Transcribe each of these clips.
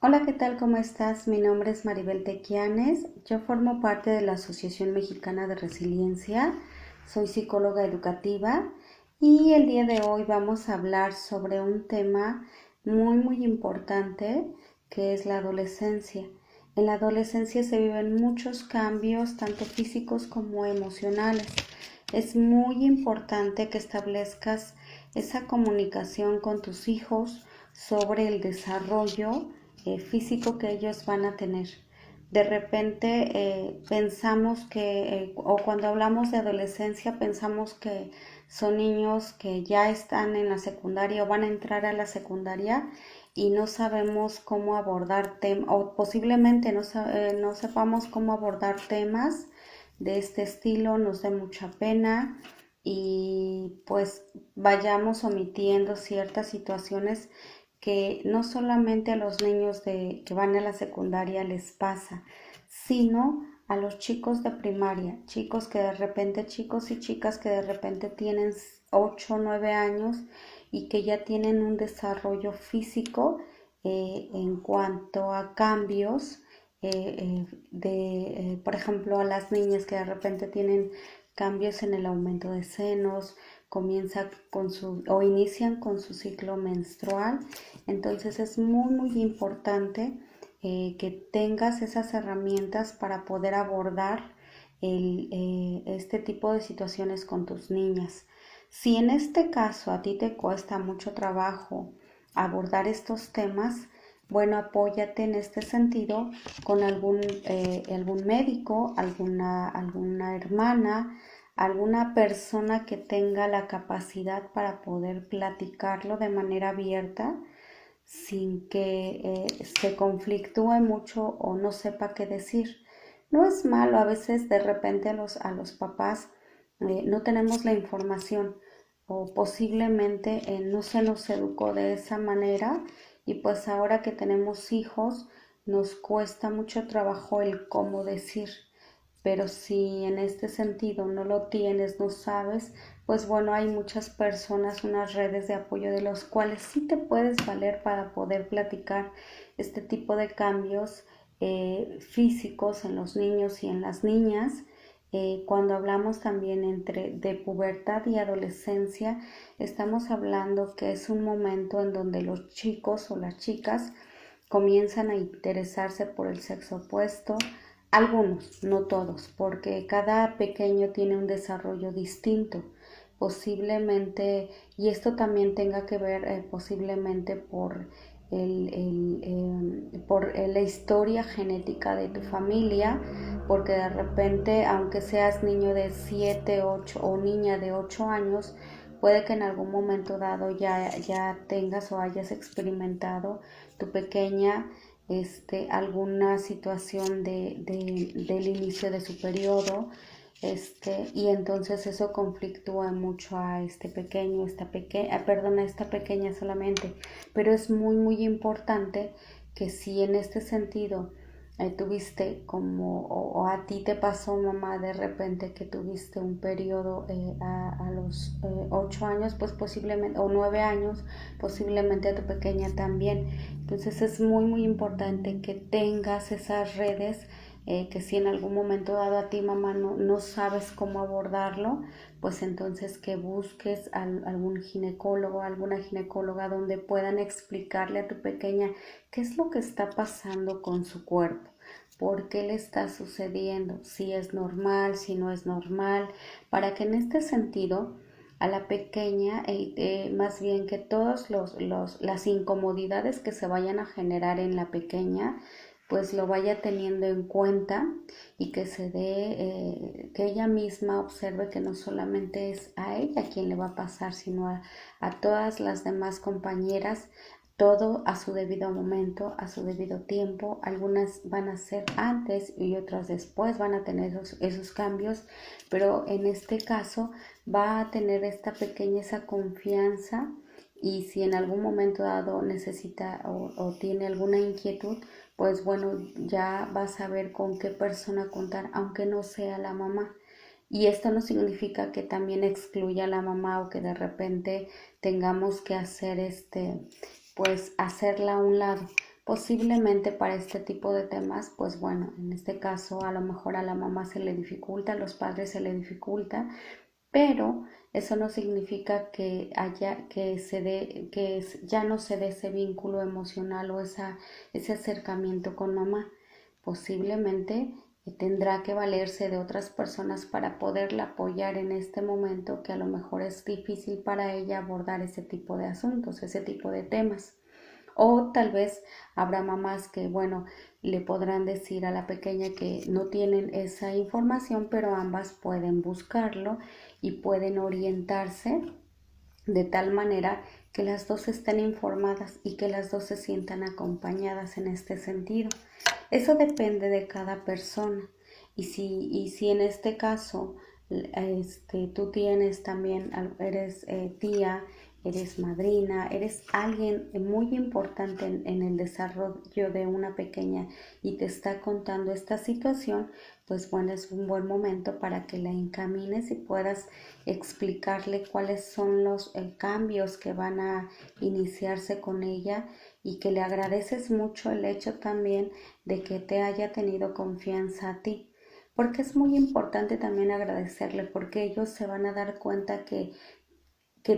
Hola, ¿qué tal? ¿Cómo estás? Mi nombre es Maribel Tequianes. Yo formo parte de la Asociación Mexicana de Resiliencia. Soy psicóloga educativa y el día de hoy vamos a hablar sobre un tema muy importante que es la adolescencia. En la adolescencia se viven muchos cambios, tanto físicos como emocionales. Es muy importante que establezcas esa comunicación con tus hijos sobre el desarrollo físico que ellos van a tener. De repente pensamos o cuando hablamos de adolescencia, pensamos que son niños que ya están en la secundaria o van a entrar a la secundaria y no sabemos cómo abordar temas, o posiblemente no sepamos cómo abordar temas de este estilo, nos dé mucha pena y pues vayamos omitiendo ciertas situaciones que no solamente a los niños que van a la secundaria les pasa, sino a los chicos de primaria, chicos y chicas que de repente tienen 8 o 9 años y que ya tienen un desarrollo físico en cuanto a cambios por ejemplo, a las niñas que de repente tienen cambios en el aumento de senos, inician con su ciclo menstrual. Entonces es muy importante que tengas esas herramientas para poder abordar este tipo de situaciones con tus niñas. Si en este caso a ti te cuesta mucho trabajo abordar estos temas, bueno, apóyate en este sentido con algún médico, alguna hermana, alguna persona que tenga la capacidad para poder platicarlo de manera abierta sin que se conflictúe mucho o no sepa qué decir. No es malo, a veces de repente a los papás no tenemos la información o posiblemente no se nos educó de esa manera y pues ahora que tenemos hijos nos cuesta mucho trabajo el cómo decir. Pero si en este sentido no lo tienes, no sabes, pues bueno, hay muchas personas, unas redes de apoyo de los cuales sí te puedes valer para poder platicar este tipo de cambios físicos en los niños y en las niñas. Cuando hablamos también de pubertad y adolescencia, estamos hablando que es un momento en donde los chicos o las chicas comienzan a interesarse por el sexo opuesto, algunos, no todos, porque cada pequeño tiene un desarrollo distinto, posiblemente, y esto también tenga que ver posiblemente por la historia genética de tu familia, porque de repente, aunque seas niño de 7 8 o niña de 8 años, puede que en algún momento dado ya tengas o hayas experimentado tu pequeña alguna situación del inicio de su periodo, y entonces eso conflictúa mucho a este pequeño, a esta pequeña solamente, pero es muy importante que si en este sentido tuviste o a ti te pasó, mamá, de repente que tuviste un periodo a los 8 años, pues posiblemente, o 9 años, posiblemente a tu pequeña también. Entonces es muy importante que tengas esas redes, que si en algún momento dado a ti, mamá, no sabes cómo abordarlo, pues entonces que busques algún ginecólogo, alguna ginecóloga donde puedan explicarle a tu pequeña qué es lo que está pasando con su cuerpo, por qué le está sucediendo, si es normal, si no es normal, para que en este sentido a la pequeña, más bien que todas las incomodidades que se vayan a generar en la pequeña, pues lo vaya teniendo en cuenta y que que ella misma observe que no solamente es a ella quien le va a pasar, sino a todas las demás compañeras, todo a su debido momento, a su debido tiempo. Algunas van a ser antes y otras después, van a tener esos cambios, pero en este caso va a tener esta pequeña esa confianza, y si en algún momento dado necesita o tiene alguna inquietud, pues bueno, ya va a saber con qué persona contar, aunque no sea la mamá. Y esto no significa que también excluya a la mamá o que de repente tengamos que hacer pues hacerla a un lado, Posiblemente para este tipo de temas, pues bueno, en este caso a lo mejor a la mamá se le dificulta, a los padres se le dificulta, pero eso no significa que haya que se dé ya no se dé ese vínculo emocional o ese acercamiento con mamá. Posiblemente tendrá que valerse de otras personas para poderla apoyar en este momento que a lo mejor es difícil para ella abordar ese tipo de asuntos, ese tipo de temas. O tal vez habrá mamás que, bueno, le podrán decir a la pequeña que no tienen esa información, pero ambas pueden buscarlo y pueden orientarse de tal manera que las dos estén informadas y que las dos se sientan acompañadas en este sentido. Eso depende de cada persona. Y si en este caso tú tienes también, eres tía, eres madrina, eres alguien muy importante en el desarrollo de una pequeña y te está contando esta situación, pues bueno, es un buen momento para que la encamines y puedas explicarle cuáles son los cambios que van a iniciarse con ella y que le agradeces mucho el hecho también de que te haya tenido confianza a ti. Porque es muy importante también agradecerle, porque ellos se van a dar cuenta que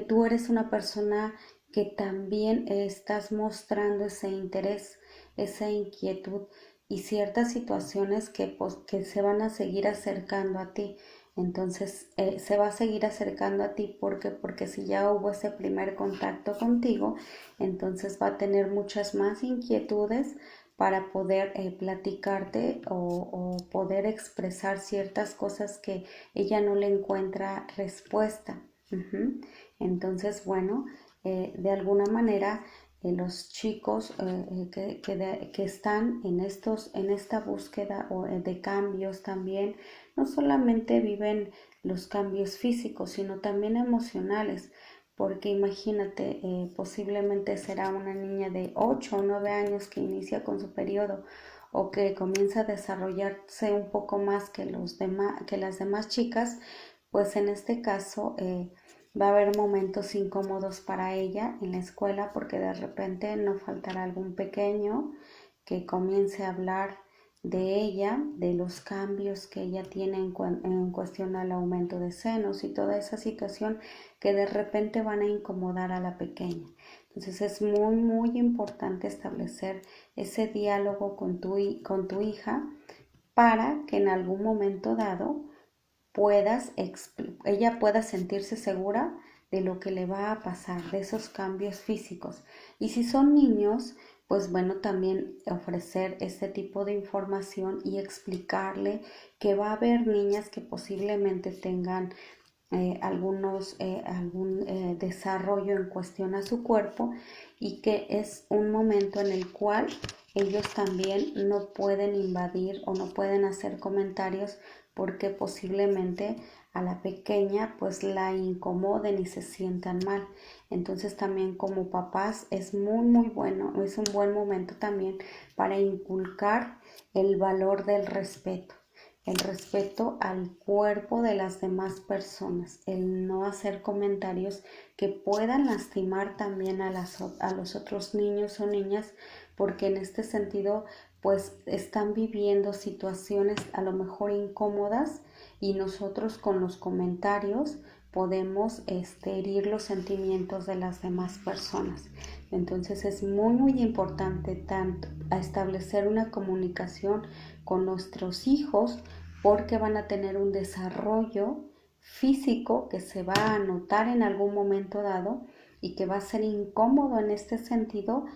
tú eres una persona que también estás mostrando ese interés, esa inquietud y ciertas situaciones que se van a seguir acercando a ti. Entonces se va a seguir acercando a ti porque si ya hubo ese primer contacto contigo, entonces va a tener muchas más inquietudes para poder platicarte o poder expresar ciertas cosas que ella no le encuentra respuesta. Entonces, bueno, de alguna manera los chicos que están en esta búsqueda de cambios también, no solamente viven los cambios físicos, sino también emocionales, porque imagínate, posiblemente será una niña de 8 o 9 años que inicia con su periodo o que comienza a desarrollarse un poco más que las demás chicas, pues en este caso va a haber momentos incómodos para ella en la escuela porque de repente no faltará algún pequeño que comience a hablar de ella, de los cambios que ella tiene en cuestión al aumento de senos y toda esa situación que de repente van a incomodar a la pequeña. Entonces es muy, muy importante establecer ese diálogo con tu hija para que en algún momento dado ella pueda sentirse segura de lo que le va a pasar, de esos cambios físicos. Y si son niños, pues bueno, también ofrecer este tipo de información y explicarle que va a haber niñas que posiblemente tengan algún desarrollo en cuestión a su cuerpo y que es un momento en el cual ellos también no pueden invadir o no pueden hacer comentarios porque posiblemente a la pequeña pues la incomoden y se sientan mal. Entonces también como papás es muy bueno, es un buen momento también para inculcar el valor del respeto. El respeto al cuerpo de las demás personas, el no hacer comentarios que puedan lastimar también a los otros niños o niñas, porque en este sentido pues están viviendo situaciones a lo mejor incómodas y nosotros con los comentarios podemos herir los sentimientos de las demás personas. Entonces es muy importante tanto establecer una comunicación con nuestros hijos porque van a tener un desarrollo físico que se va a notar en algún momento dado y que va a ser incómodo en este sentido,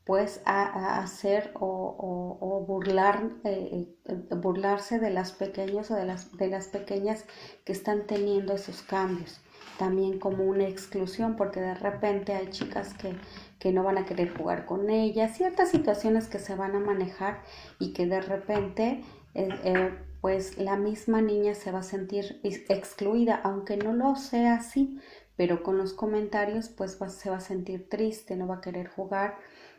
pues a hacer o burlarse de las pequeños o de las pequeñas que están teniendo esos cambios. También como una exclusión, porque de repente hay chicas que no van a querer jugar con ellas, ciertas situaciones que se van a manejar y que de repente pues la misma niña se va a sentir excluida, aunque no lo sea así, pero con los comentarios pues se va a sentir triste, no va a querer jugar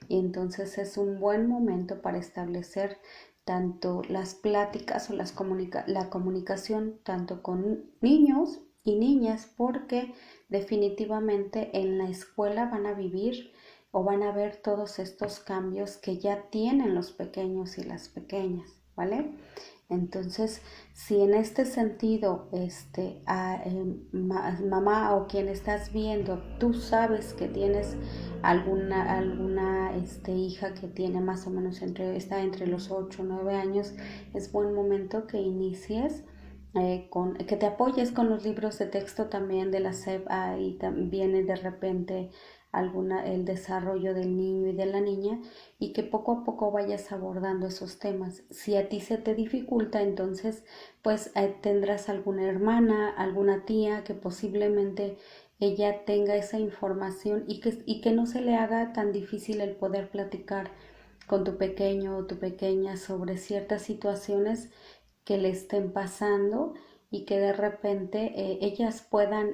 y entonces es un buen momento para establecer tanto las pláticas o la comunicación tanto con niños y niñas porque definitivamente en la escuela van a vivir o van a ver todos estos cambios que ya tienen los pequeños y las pequeñas, ¿vale? Entonces, si en este sentido, mamá o quien estás viendo, tú sabes que tienes alguna hija que tiene más o menos está entre los 8 o 9 años, es buen momento que inicies que te apoyes con los libros de texto también de la SEP. Ahí viene de repente el desarrollo del niño y de la niña, y que poco a poco vayas abordando esos temas. Si a ti se te dificulta, entonces pues tendrás alguna hermana, alguna tía que posiblemente ella tenga esa información y que no se le haga tan difícil el poder platicar con tu pequeño o tu pequeña sobre ciertas situaciones que le estén pasando, y que de repente ellas puedan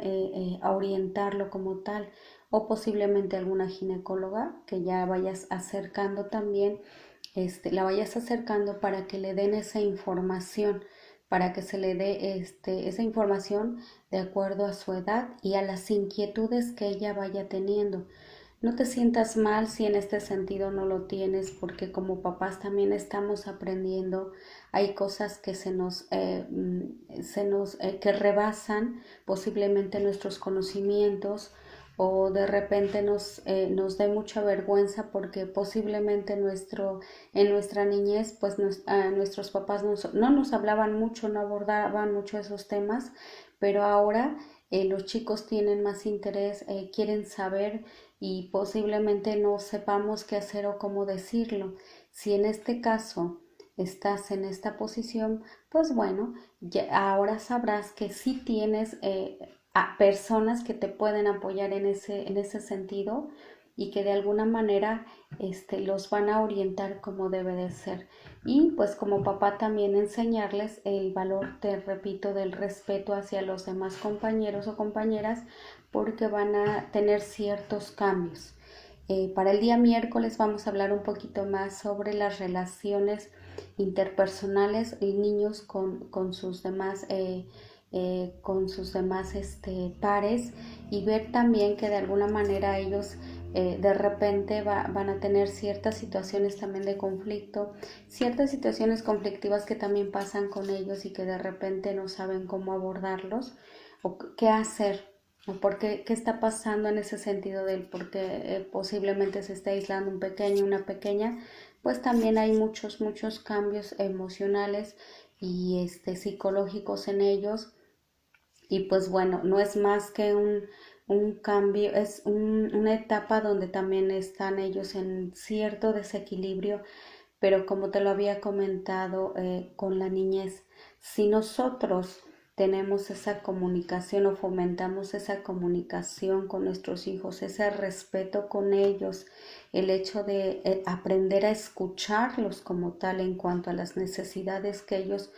orientarlo como tal, o posiblemente alguna ginecóloga que ya vayas acercando también, la vayas acercando para que le den esa información, para que se le dé esa información de acuerdo a su edad y a las inquietudes que ella vaya teniendo. No te sientas mal si en este sentido no lo tienes, porque como papás también estamos aprendiendo. Hay cosas que que rebasan posiblemente nuestros conocimientos, o de repente nos dé mucha vergüenza porque posiblemente en nuestra niñez pues nuestros papás no nos hablaban mucho, no abordaban mucho esos temas, pero ahora los chicos tienen más interés, quieren saber, y posiblemente no sepamos qué hacer o cómo decirlo. Si en este caso estás en esta posición, pues bueno, ahora sabrás que sí tienes a personas que te pueden apoyar en ese sentido, y que de alguna manera los van a orientar como debe de ser. Y pues como papá también enseñarles el valor, te repito, del respeto hacia los demás compañeros o compañeras, porque van a tener ciertos cambios. Para el día miércoles vamos a hablar un poquito más sobre las relaciones interpersonales y niños con sus demás pares, y ver también que de alguna manera ellos de repente van a tener ciertas situaciones también de conflicto, ciertas situaciones conflictivas que también pasan con ellos, y que de repente no saben cómo abordarlos o qué hacer. ¿Por qué está pasando en ese sentido del por qué posiblemente se esté aislando un pequeño, una pequeña? Pues también hay muchos cambios emocionales y psicológicos en ellos. Y pues bueno, no es más que un cambio, es una etapa donde también están ellos en cierto desequilibrio, pero como te lo había comentado con la niñez, si nosotros tenemos esa comunicación o fomentamos esa comunicación con nuestros hijos, ese respeto con ellos, el hecho de aprender a escucharlos como tal en cuanto a las necesidades que ellos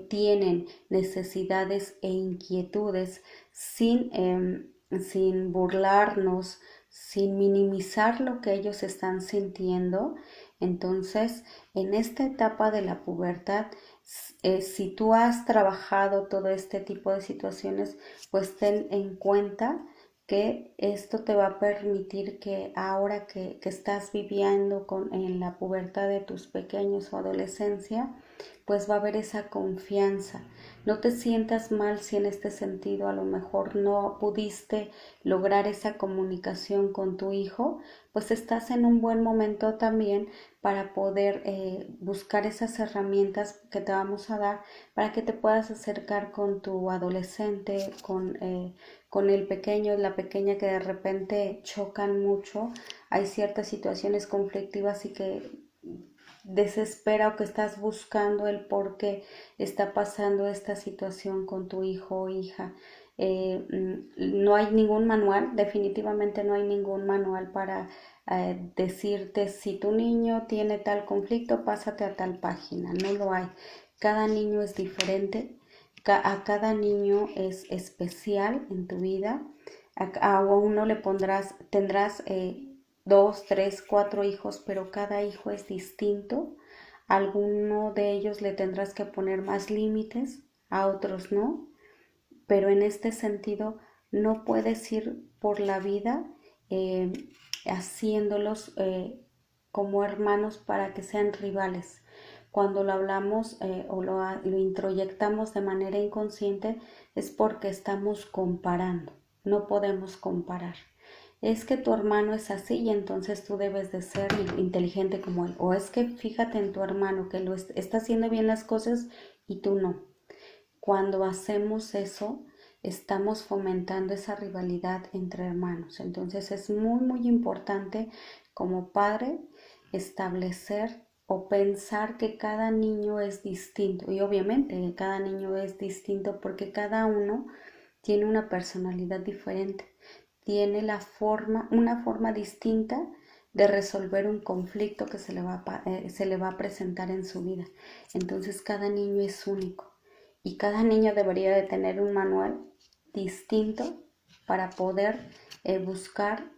tienen, necesidades e inquietudes, sin burlarnos, sin minimizar lo que ellos están sintiendo. Entonces, en esta etapa de la pubertad, si tú has trabajado todo este tipo de situaciones, pues ten en cuenta que esto te va a permitir que ahora que estás viviendo en la pubertad de tus pequeños o adolescencia, pues va a haber esa confianza. No te sientas mal si en este sentido a lo mejor no pudiste lograr esa comunicación con tu hijo, pues estás en un buen momento también para poder buscar esas herramientas que te vamos a dar para que te puedas acercar con tu adolescente, con el pequeño, la pequeña, que de repente chocan mucho. Hay ciertas situaciones conflictivas y que desespera, o que estás buscando el por qué está pasando esta situación con tu hijo o hija. No hay ningún manual, definitivamente no hay ningún manual para decirte si tu niño tiene tal conflicto, pásate a tal página. No lo hay. Cada niño es diferente, a cada niño es especial en tu vida. A uno tendrás 2, 3, 4 hijos, pero cada hijo es distinto. A alguno de ellos le tendrás que poner más límites, a otros no, pero en este sentido no puedes ir por la vida haciéndolos como hermanos para que sean rivales. Cuando lo hablamos o lo introyectamos de manera inconsciente es porque estamos comparando. No podemos comparar. Es que tu hermano es así y entonces tú debes de ser inteligente como él. O es que fíjate en tu hermano que está haciendo bien las cosas y tú no. Cuando hacemos eso, estamos fomentando esa rivalidad entre hermanos. Entonces es muy importante como padre establecer o pensar que cada niño es distinto. Y obviamente cada niño es distinto porque cada uno tiene una personalidad diferente, tiene una forma distinta de resolver un conflicto que se le va a presentar en su vida. Entonces cada niño es único y cada niño debería de tener un manual distinto para poder buscar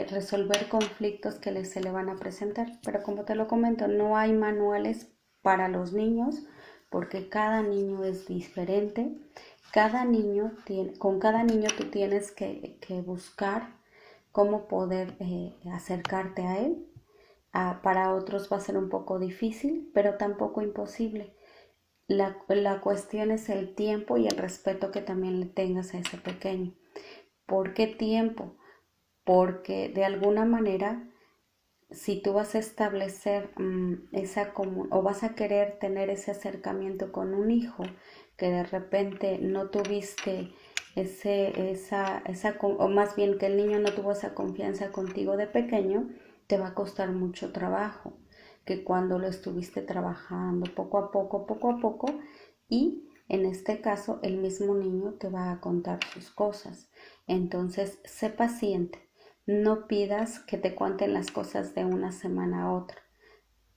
resolver conflictos que se le van a presentar. Pero como te lo comento, no hay manuales para los niños porque cada niño es diferente. Con cada niño tú tienes que buscar cómo poder acercarte a él. Para otros va a ser un poco difícil, pero tampoco imposible. La cuestión es el tiempo y el respeto que también le tengas a ese pequeño. ¿Por qué tiempo? Porque de alguna manera, si tú vas a establecer o vas a querer tener ese acercamiento con un hijo que de repente no tuviste o más bien que el niño no tuvo esa confianza contigo de pequeño, te va a costar mucho trabajo que cuando lo estuviste trabajando poco a poco y en este caso el mismo niño te va a contar sus cosas. Entonces, sé paciente, no pidas que te cuenten las cosas de una semana a otra,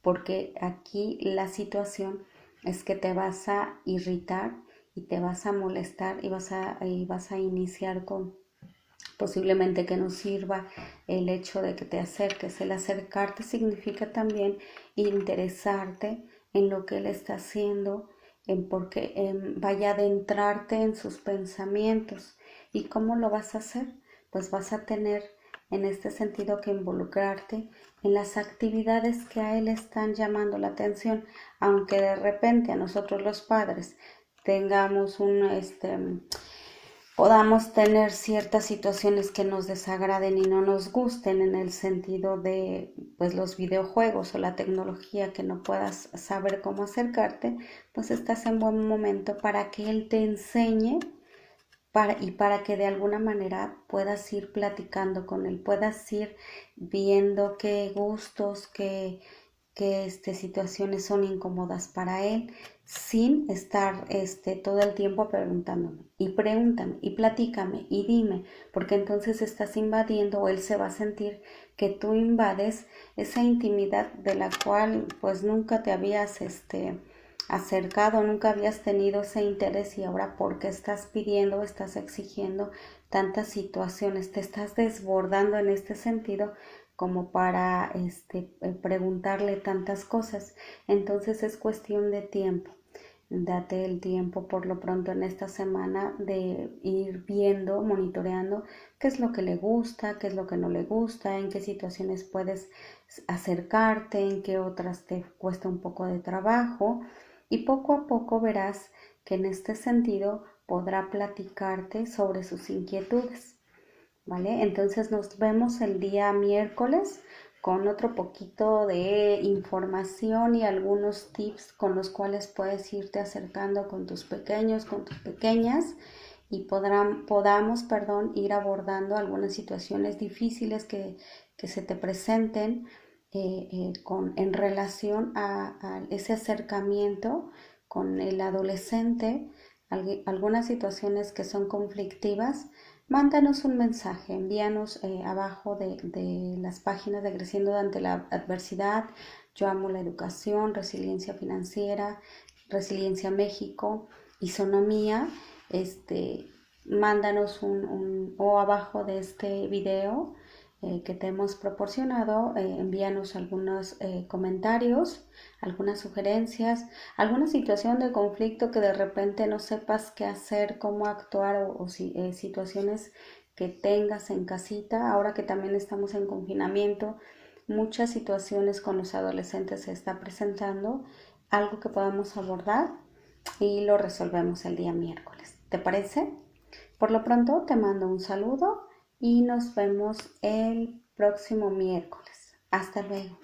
porque aquí la situación es que te vas a irritar y te vas a molestar y vas a iniciar con posiblemente que no sirva el hecho de que te acerques. El acercarte significa también interesarte en lo que él está haciendo, vaya a adentrarte en sus pensamientos. ¿Y cómo lo vas a hacer? Pues vas a tener en este sentido que involucrarte en las actividades que a él están llamando la atención, aunque de repente a nosotros los padres tengamos podamos tener ciertas situaciones que nos desagraden y no nos gusten en el sentido de pues los videojuegos o la tecnología que no puedas saber cómo acercarte, pues estás en buen momento para que él te enseñe para que de alguna manera puedas ir platicando con él, puedas ir viendo qué gustos, qué situaciones son incómodas para él, sin estar todo el tiempo preguntándome y pregúntame y platícame y dime, porque entonces estás invadiendo o él se va a sentir que tú invades esa intimidad de la cual pues nunca te habías acercado, nunca habías tenido ese interés y ahora porque estás pidiendo, estás exigiendo tantas situaciones, te estás desbordando en este sentido como para preguntarle tantas cosas. Entonces es cuestión de tiempo. Date el tiempo por lo pronto en esta semana de ir viendo, monitoreando qué es lo que le gusta, qué es lo que no le gusta, en qué situaciones puedes acercarte, en qué otras te cuesta un poco de trabajo y poco a poco verás que en este sentido podrá platicarte sobre sus inquietudes. ¿Vale? Entonces nos vemos el día miércoles con otro poquito de información y algunos tips con los cuales puedes irte acercando con tus pequeños, con tus pequeñas y podamos ir abordando algunas situaciones difíciles que se te presenten en relación a ese acercamiento con el adolescente, algunas situaciones que son conflictivas. Mándanos un mensaje, envíanos abajo de las páginas de Creciendo ante la Adversidad. Yo amo la educación, resiliencia financiera, resiliencia México, isonomía. Mándanos o abajo de este video que te hemos proporcionado, envíanos algunos comentarios, algunas sugerencias, alguna situación de conflicto que de repente no sepas qué hacer, cómo actuar o situaciones que tengas en casita, ahora que también estamos en confinamiento, muchas situaciones con los adolescentes se está presentando, algo que podamos abordar y lo resolvemos el día miércoles. ¿Te parece? Por lo pronto te mando un saludo y nos vemos el próximo miércoles. Hasta luego.